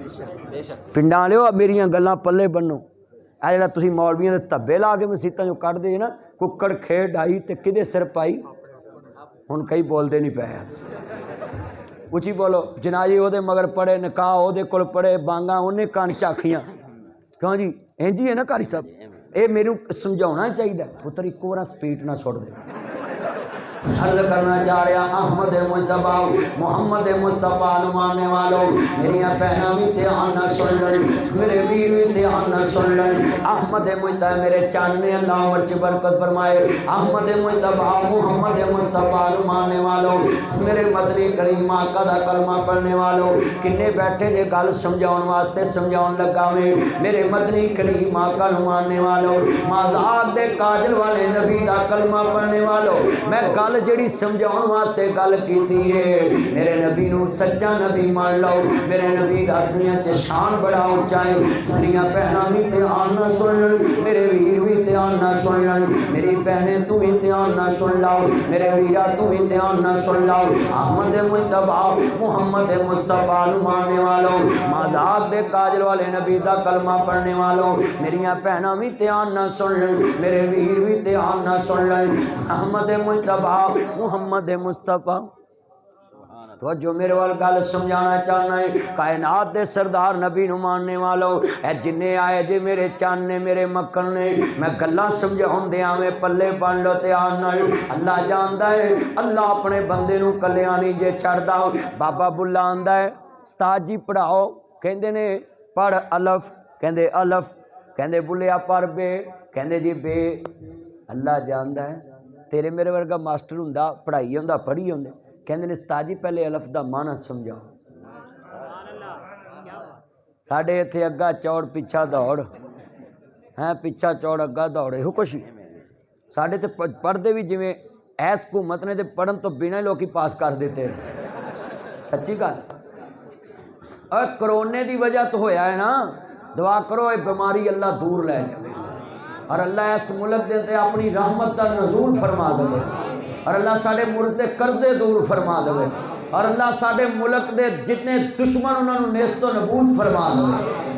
पिंडां वालिओ मेरियां गल्लां पल्ले बन्नो। आ जिहड़ा तुसीं मौलवियां दे धब्बे ला के मसीतां चों कढदे जे ना, कुक्कड़ खेड़ ढाई ते किहदे सिर पाई। हुण कई बोलदे नहीं पे, उची बोलो। जनाजे ओहदे मगर पड़े, निकाह ओहदे कोल पड़े, बांगा उन्हें कन झाखियां। क्यों जी इंज ही है ना कारी साहब, ये मैनू समझाना चाहिए। पुत्र एक बार स्पीड ना सुट दे। अर्ज करना चाह रहा अहमद मुस्तफा मुहम्मद मुस्तफा मानने वालों, मेरिया बहना भी ध्यान न सुन लन, मेरे वीर भी ध्यान न सुन लन। अहमद मुस्तफा मेरे चांद ने अल्लाह उम्र च बरकत फरमाए। अहमद मुस्तफा मुहम्मद मुस्तफा मानने वालों, मेरे मदनी करीम आका दा कलमा पढ़ने वालों, किन्ने बैठे जे गल समझाउण वास्ते समझाउण लगा में। मेरे मदनी करीम आका नूं मानने वालों, मज़ाक दे काजल वाले नबी दा कलमा पढ़ने वालों, मैं गल जिहड़ी समझाउण वास्ते गल कीती है, मेरे नबी नूं सच्चा नबी मान लो। मेरे नबी दा दुनिया च शान बड़ा ऊंचा है। मेरियां भैणां भी ध्यान ना सुन लन, मेरे वीर भी ध्यान ना सुन लन। मेरी बहनें तू भी ध्यान ना सुन लो, मेरे वीरा तू भी ध्यान ना सुन लो। अहमद मुस्तफा मुहम्मद मुस्तफा नूं मानने वालों, मज़ाक दे काजल वाले नबी दा कलमा पढ़ने वालों, मेरियां भैणां भी ध्यान ना सुन लन, मेरे वीर भी ध्यान ना सुन लन। अहमद मुस्तफा मुहम्मद मुस्तफा तो जो मेरे वाल गल समझाना चाहना है, कायनात दे सरदार नबी नूं मानने वालों, ए जिन्ने आए जे मेरे चंद ने मेरे मक्खन ने, मैं गल्लां समझाउंदियां में पल्ले बन लो ध्यान नाल। अल्लाह जानदा है, अल्लाह अपने बंदे नूं कल्लियां नहीं जे छड़दा। बाबा बुल्ला आंदा है, उस्ताद जी पढ़ाओ, कहंदे ने पढ़ अलफ, कहंदे अलफ, कहंदे बुल्लिया पढ़ बे, कहंदे जी बे। अल्लाह जानदा है तेरे मेरे वर्गा मास्टर हुंदा पढ़ाई हुंदा पढ़ी हुंदे, कहंदे ने उस्ताद जी पहले अलफ दा माना समझाओ। साडे इत्थे अग्गा चौड़ पिछा दौड़ है, पिछा चौड़ अग्गा दौड़, इहो कुछ साडे ते पढ़दे भी जिवें ऐस हुकूमत ने ते पढ़न तो बिना ही लोग पास कर देते। सच्ची गल करोने की वजह तो होया है ना, दुआ करो ये बीमारी अल्लाह दूर लै जाए और अल्लाह इस मुल्क दे ते अपनी रहमत का नज़ूल फरमा दे और अल्लाह साडे मुल्क के कर्जे दूर फरमा दे और अल्लाह साडे मुल्क के जितने दुश्मन उन्होंने नेस्तो नबूद फरमा दे।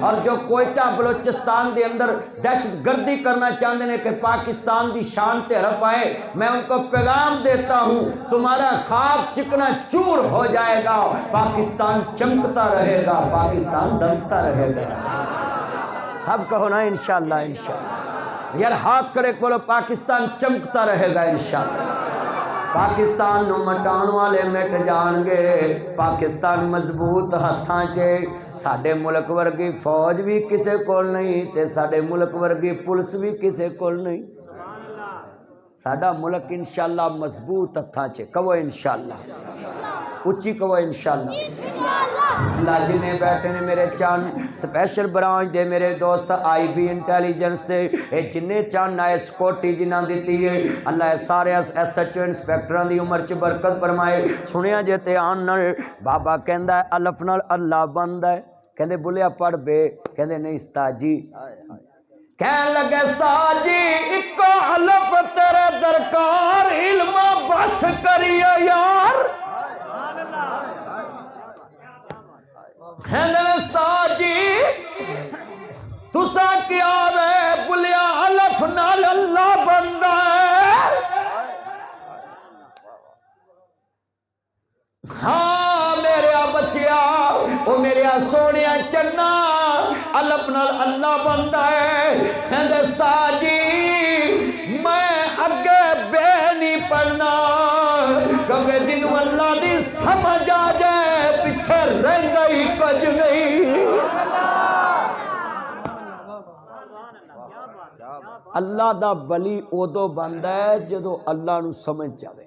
और जो कोयटा बलोचिस्तान के अंदर दहशत गर्दी करना चाहते हैं कि पाकिस्तान की शान ते हरफ आए, मैं उनको पैगाम देता हूँ तुम्हारा ख्वाब चिकना चूर हो जाएगा, पाकिस्तान चमकता रहेगा, पाकिस्तान दमकता रहेगा। सब कहो ना इंशाअल्लाह इंशाअल्लाह। यार हाथ करे बोलो पाकिस्तान चमकता रहेगा इंशाअल्लाह। पाकिस्तान नूं मटाउण वाले मिट जाणगे, पाकिस्तान मजबूत हत्थां 'च। साडे मुल्क वर्गी फौज भी किसे कोल नहीं ते साडे मुल्क वर्गी पुलिस भी किसे कोल नहीं। साडा मुल्क इंशाअल्लाह मजबूत हत्थां 'च। कहो इंशाअल्लाह, उच्ची कहो इंशाअल्लाह। अल्लाह जिन्हें बैठे ने मेरे चंद स्पैशल ब्रांच दे मेरे दोस्त IB इंटैलीजेंस दे, ये जिन्ने चंद आए सिक्योरिटी जिन्हें दी है, अल्लाह सारे SHO इंस्पैक्टरां दी उम्र च बरकत फरमाए। सुनिया जे ध्यान नाल, बाबा कहंदा अलफ नाल अल्लाह बनदा है, कहंदे बुलिया पढ़ बे, कहंदे नहीं उस्ताद जी, कहन लगे उस्ताद जी इको अलफ तेरे दरकार, इल्म बस करियो यार। उस्ताद जी तुसा क्या रे बुलिया अलफ नाल अल्लाह बंदा है। हाँ मेरे बच्चिया, ओ मेरे सोने चन्ना, अलफ नाल अल्लाह बंदा है। उस्ताद जी मैं अगे बे नहीं पढ़ना, क्योंकि जिन्हों अल्लाह की समझ आ जाए पिछे रह ही कुछ नहीं। अल्लाह दा वली उदो बनता है जो अल्लाह नूं समझ जाए।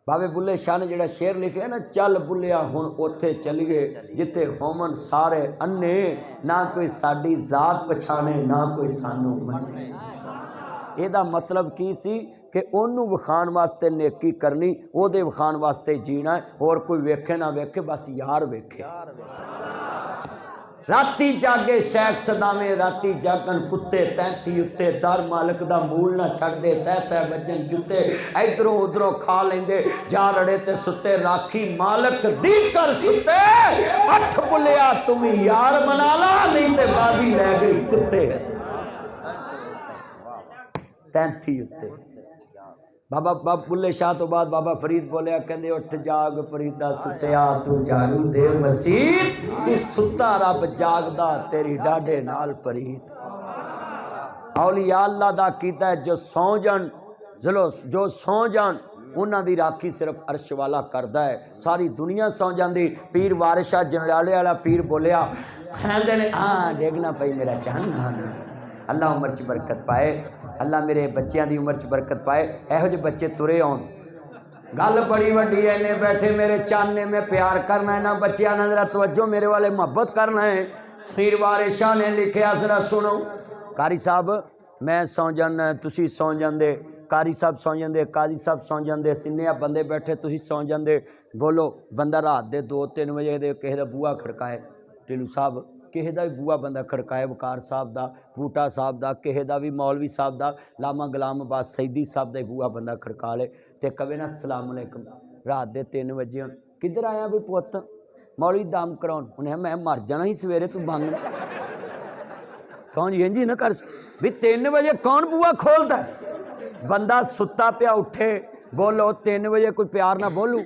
बाबे बुल्ले शाह ने जिहड़ा शेर लिखिया ना, चल बुलिया हुण उत्थे चलीए जिथे होमन सारे अन्ने, ना कोई साडी जात पछाणे ना कोई सानू मन्ने। ਇਹਦਾ मतलब की सी कि ਉਹਨੂੰ ਵਿਖਾਣ वास्ते नेकी करनी, ਉਹਦੇ ਵਿਖਾਣ वास्ते जीना है, और कोई वेखे ना वेखे बस यार वेखे। राती जागे शेख सदावे, राती जागन कुत्ते तैंथी उत्ते, दर मालिक दा मूल ना छड़दे, सह सह वजन जुत्ते, इधरों उधरों खा लेंदे, जा रड़े ते सुते, राखी मालिक दी कर सुते, अठ बुलिया या तुम यार बना ला, नहीं तो बाजी लै गई कुत्ते। 33 उत्ते बाबा बुल्ले शाह तो बाद बाबा फरीद बोलिया, कहते उठ जाग फरीदा सुत्या तू जागू दे मसीह, तू सुता रब जागदा तेरी डाडे नाल परीत। औलिया अल्लाह दा कीता है जो सौ जान, जो सौ जान उन्हां दी राखी सिर्फ अर्श वाला करदा है, सारी दुनिया सौ जाती। पीर वारिस शाह जनराले वाला पीर बोलिया, कहंदे ने हाँ डेगना पई मेरा चंद, अल्लाह उम्र च बरकत पाए, अल्लाह मेरे बच्चों की उम्र च बरकत पाए, यहो जे बच्चे तुरे आउण। गल बड़ी वड्डी है, इन्हें बैठे मेरे चंद ने, मैं प्यार करना है ना बच्चों ने, जरा तवज्जो मेरे वाले मोहब्बत करना है। पीर वारिस शाह ने लिखिया, जरा सुनो। कारी साहब मैं सौ जाना, तुसी सौ जाते, कारी साहब सौ जाते, काजी साहब सौ जाते, सिन्ने बंदे बैठे तुसी सौ जाते। बोलो बंदा रात के 2-3 बजे दे किसी का बूहा खड़काए, ढिल्लू साहब किसी का भी बूहा बंदा खड़काए, वकार साहब का, बूटा साहब का, किसी का भी मौलवी साहब का, लामा गुलाम अब्बास सईदी साहब का बूहा बंदा खड़का ले तो कवे ना सलाम अलैकुम, रात के 3 बजे किधर आया भी पुत, मौलवी दम कराउन, उन्हें मैं मर जाना ही सवेरे तू बंग कौन जी ना कर भी 3 बजे कौन बूहा खोलता है, बंदा सुता पिया उठे, बोलो 3 बजे कोई प्यार ना बोलू।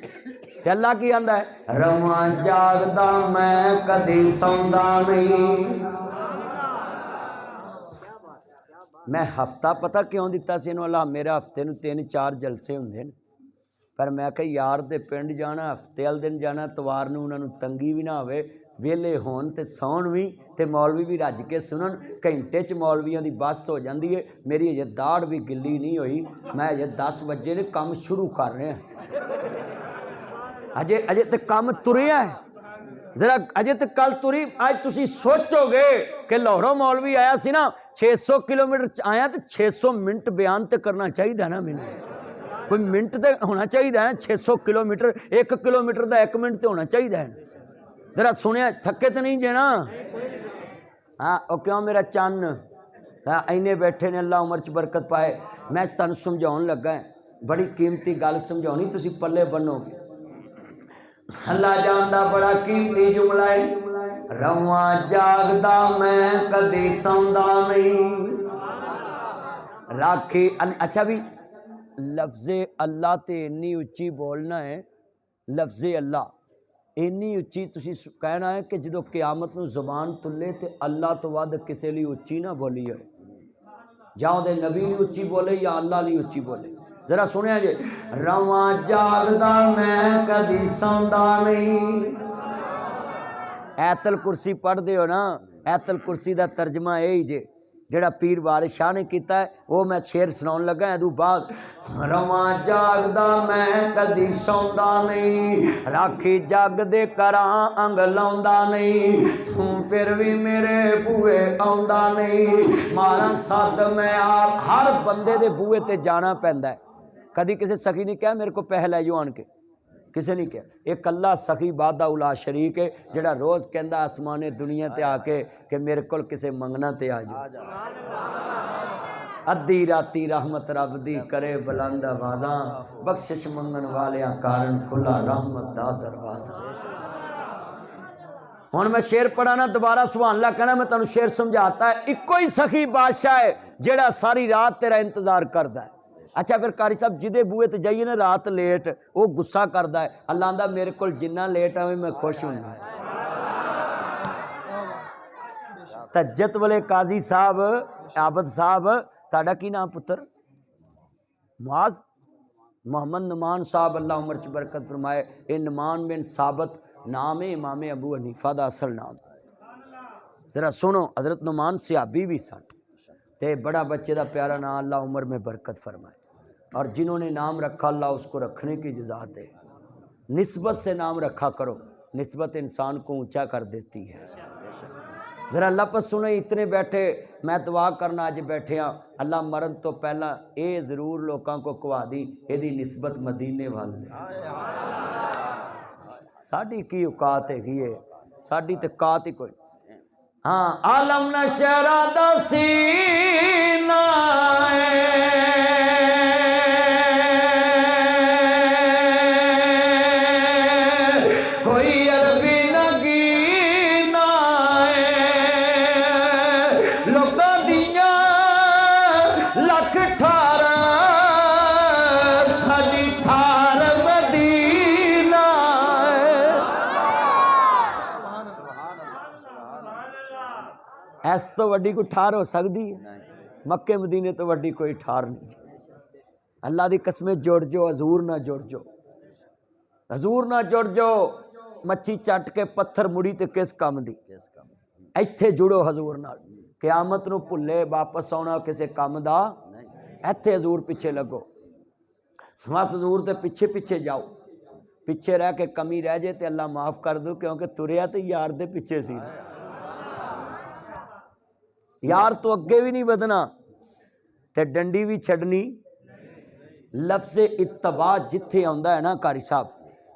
अल्लाह की आंदा है, रवा जागदा मैं कदी सौंदा नहीं। मैं हफ्ता पता क्यों दिता सी इन्हूं, अल्लाह मेरा हफ्ते नूं 3-4 जलसे हुंदे ने, पर मैं कहा यार दे पिंड जाना, हफ्ते वाले दिन जाना, तवार नूं उन्हां नूं तंगी भी ना होवे, वेले होण ते सौण भी, ते मौलवी भी रज के सुनन। घंटे च मौलवियों की बस हो जाती है, मेरी अजे दाड़ भी गिली नहीं हुई, मैं अजे 10 बजे ने काम शुरू कर रहा, अजे अजे तो काम तुरिया है, जरा अजे तो कल तुरी। अज तुसी सोचोगे कि लाहौरों मौलवी आया सी ना, 600 किलोमीटर आया तो 600 मिनट बयान तो करना चाहिए ना, मैंने कोई मिनट तो होना चाहिए ना, 600 किलोमीटर 1 किलोमीटर का 1 मिनट तो होना चाहिए है। जरा सुनिया थके तो नहीं जेना, हाँ वो क्यों मेरा चन्न, हाँ इन्ने बैठे ने, अल्लाह उम्र च बरकत पाए। मैं तुहानूं समझाउण लगा है, बड़ी कीमती गल समझाउणी, तुसीं पल्ले बन्नोगे। अल्लाह जानदा बड़ा कीमती जुमला है, रवा जागदा मैं कदी सौंदा नहीं। राखी अच्छा भी लफ्ज़े अल्लाह ते इन्नी उच्ची बोलना है, लफ्ज़े अल्लाह इन्नी उच्ची तुसी कहना है कि जो क़यामत नूं ज़ुबान तुले तो अल्लाह तो वध किसी लिए उच्ची ना बोली है, या उहदे नबी लिए उच्ची बोले या अल्लाह लिए उच्ची बोले। जरा सुनिया जे, रवा जागदा मैं कदी सौंदा नहीं। ऐतल कुर्सी पढ़ते हो ना, ऐतल कुर्सी का तर्जमा यही जे जेड़ा पीर वारिस शाह ने किया है, वो मैं शेर सुनाउण लगा। इदू बाद रवा जागदा मैं कदी सौंदा नहीं, राखी जग दे करां अंग लाउंदा नहीं, तू फिर भी मेरे बूहे आउंदा नहीं। मारा सद मैं आप, हर बंदे दे बूहे ते जाना पैंदा है। कदी किसी सखी ने कहा मेरे को पैसे लै जाओ आन के, किसी ने कहा, एक कल्ला सखी बादा उला शरीक है जेड़ा रोज़ कहता आसमाने दुनिया ते आके कि मेरे को किसी मंगना ते आ जाओ। अद्धी राती रहमत रब दी करे बुलंद आवाज़ा, बख्शिश मंगन वालियां कारण खुला रहमत दा दरवाज़ा। हुण मैं शेर पढ़ा ना, दोबारा सुभान अल्लाह कहना, मैं तुहानूं शेर समझाता है। इक्को ही सखी बादशाह है जेड़ा सारी रात तेरा इंतजार करता है। अच्छा फिर कारी साहब जिदे बूहे ते जाइए ना रात लेट, वो गुस्सा करता है, अल्लाह आंदा मेरे को जिन्ना लेट आवे मैं खुश हूँ। तज्जत वाले काजी साहब आबद साहब, ताड़ा की नाम पुत्र? मुआज मोहम्मद नुमान साहब, अल्लाह उम्र च बरकत फरमाए। ये नुमान बिन साबत नाम है, इमाम अबू हनीफा दा असल नाम। जरा सुनो, हजरत नुमान सियाबी भी सन, ते बड़ा बच्चे का प्यारा नाम, अल्लाह उम्र में बरकत फरमाए। और जिन्होंने नाम रखा अल्लाह उसको रखने की इजाज़त दे। निस्बत से नाम रखा करो, निस्बत इंसान को ऊंचा कर देती है। ज़रा लफ्ज़ सुने, इतने बैठे मैं दुआ करना अज बैठे हाँ, अल्लाह मरण तो पहला ये ज़रूर लोगों को कवा दी, यदी निस्बत मदीने वाल साड़ी की औकात है, साड़ी तो कात ही कोई। हाँ आलम न शहरा दा सीना कोई अरबी नगीना, इस तो वड्डी कोई ठार हो सकती है? मक्के मदीने तो वड्डी कोई ठार नहीं। अल्लाह दी कसमें जुड़ जो, हजूर ना जुड़ जो, हजूर ना जुड़ जो। मच्छी चट के पत्थर मुड़ी तो किस काम दी? इत्थे जुड़ो हजूर नाल। क़यामत नूं भुले वापस आना किसी काम दा, इत्थे हजूर पिछे लगो। बस हजूर के पिछे पिछे जाओ। पिछे रह के कमी रह जाए तो अल्लाह माफ़ कर दो, क्योंकि तुरिया तो यार दे पिछे सी। यार तो अगे भी नहीं बदना ते डंडी भी छड़नी। लफ्ज़ इत्तबा जिथे आंदा है ना कारी साहब,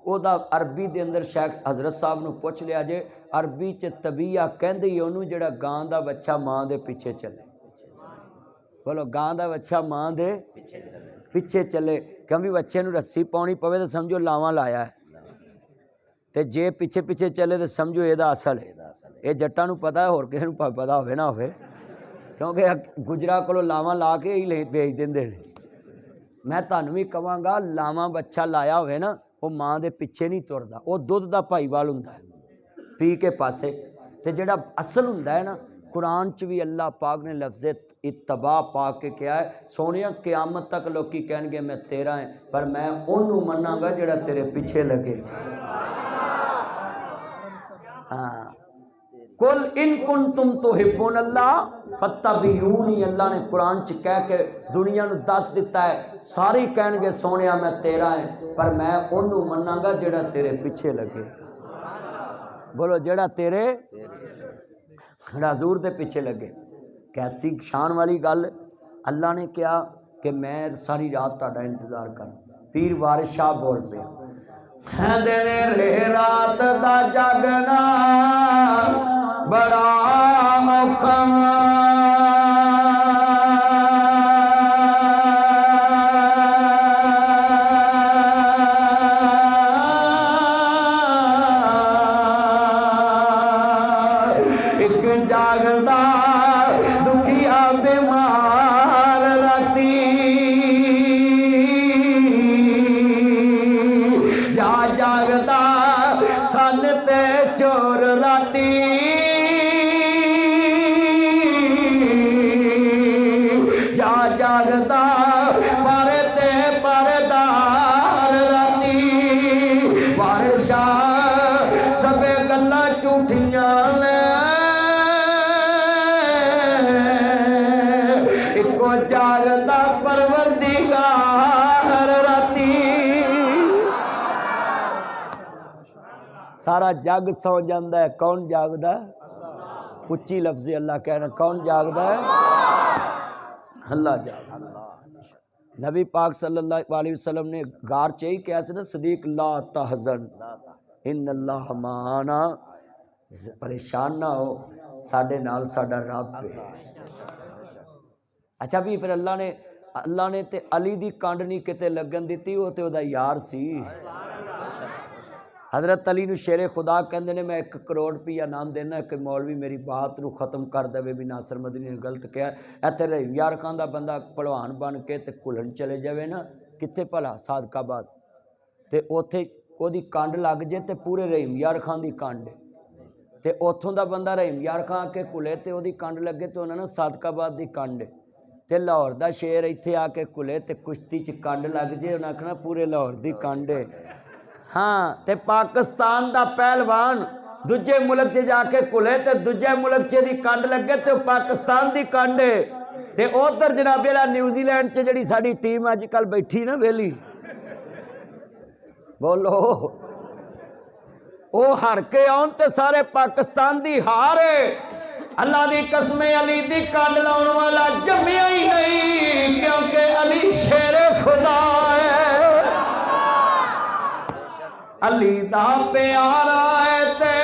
ओदा अरबी दे अंदर शेख हज़रत साहब नूं पुछ लिया जे, अरबी च तबीया कहंदे ही ओनू जेड़ा गां दा बच्चा मां दे पिछे चले। बोलो, गां दा बच्चा मां दे पिछे चले। क्योंकि बच्चे नूं रस्सी पाउणी पवे तो समझो लावां लाया है, ते जे पिछे पिछे चले तो समझो एदा असल है। ये जट्टां नूं पता है, होर किसे नूं पता होवे ना होवे, क्योंकि गुजरा कोलों लावां ला के ही भेज देंदे ने। मैं तुहानूं भी कहांगा, लावां बच्चा लाया होवे ना, वो मां दे पिछे नहीं तुरदा, वो दुध दा भाईवाल हुंदा है, पी के पासे। ते जेड़ा असल हुंदा है ना, कुरान च भी अल्लाह पाक ने लफ्ज़ इत्तबा पा के कहा है, सोनिया क़यामत तक लोग कहणगे मैं तेरा है, पर मैं उन्होंने मनांगा जेड़ा तेरे पिछे लगे। हाँ, कुल इन कुंतुम तुहिब्बून अल्लाह फत्तबिऊनी। अल्लाह ने कुरान च कह के दुनिया नूं दस दिता है, सारे कहणगे सोनिया मैं तेरा है, पर मैं उन्होंने मनांगा जेड़ा तेरे पिछे लगे। बोलो, जेड़ा तेरे हजूर दे पिछे लगे। कैसी शान वाली गल। अल्लाह ने कहा कि मैं सारी रात तुहाडा इंतजार कर। पीर वारिस शाह बोल पे, दिन रे रात दा जागना बड़ा औखा, एक जागदा दुखिया बीमार राती, जा जागदा सन ते चोर राती, जा जागदा पर ते परदार राती। वारिस शाह सबे गल्लां झूठियां ने, इको जागदा परवरदिगार राती। सारा जग सौ जाता है, कौन जागदा? उच्ची लफ्ज़ अल्लाह कहना, कौन जागदा है? अल्लाह जागदा। नबी पाक सल्लल्लाहु अलैहि वसल्लम ने गार च ही कहा ना, सदीक ला तहज़न इन्नल्लाह माना, परेशान ना हो, साडे नाल साडा रब है। अच्छा भी फिर अल्लाह ने ते अली दी कांड नहीं किते लगन दी, वो तो ओदा यार सी। हज़रत अली नूं शेरे खुदा कहंदे ने, मैं 1 करोड़ रुपया नाम देना कि मौलवी मेरी बात नूं खत्म कर देवे भी नासर मदनी ने गलत कहा। इत्थे रहीम यार खान दा बंदा भलवान बन के ते घुलन चले जावे ना, कित्थे भला सादकाबाद, ते उत्थे ओदी कंड लग जे ते पूरे रहीम यार खान दी कंड, ते उत्थों दा बंदा रहीम यार खान के घुले ते ओदी कंड लगे तो उन्होंने सादकाबाद दी कंड, ते लाहौर दा शेर इत्थे आके घुले ते कुश्ती च कंड लग जे, उन्हें आखना पूरे लाहौर दी कंड है। हाँ, ते पाकिस्तान दा पहलवान दूजे मुल्क च जाके घुले ते दूजे मुल्क च दी कंड लगे तो पाकिस्तान दी कंड है। ते उधर जनाब जेड़ा न्यूजीलैंड च जिहड़ी साडी टीम अजकल बैठी ना वेली, बोलो वो हर के आउन ते सारे पाकिस्तान दी हार है। अल्लाह दी कसमें अली दी कंड लाउण वाला जम्मिया ही नहीं, क्योंकि अली शेरे खुदा है। अली दा प्यारा है ते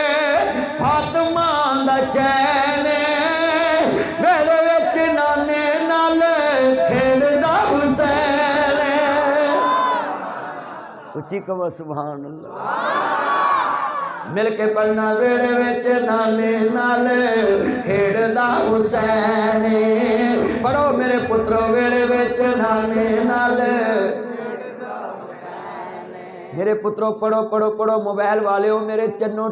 फातिमा दा चैन, मेरे विच नाने नाल खेलदा हुसैन। उच्ची कहो सुभान अल्लाह। मिल के पढ़ना, वेड़े विच नाने नाल खेलदा हुसैन। पढ़ो मेरे पुत्रो, वेड़े विच नाने नाल, मेरे पुत्रों पढ़ो पढ़ो पढ़ो। मोबाइल वाले हो मेरे चन्नो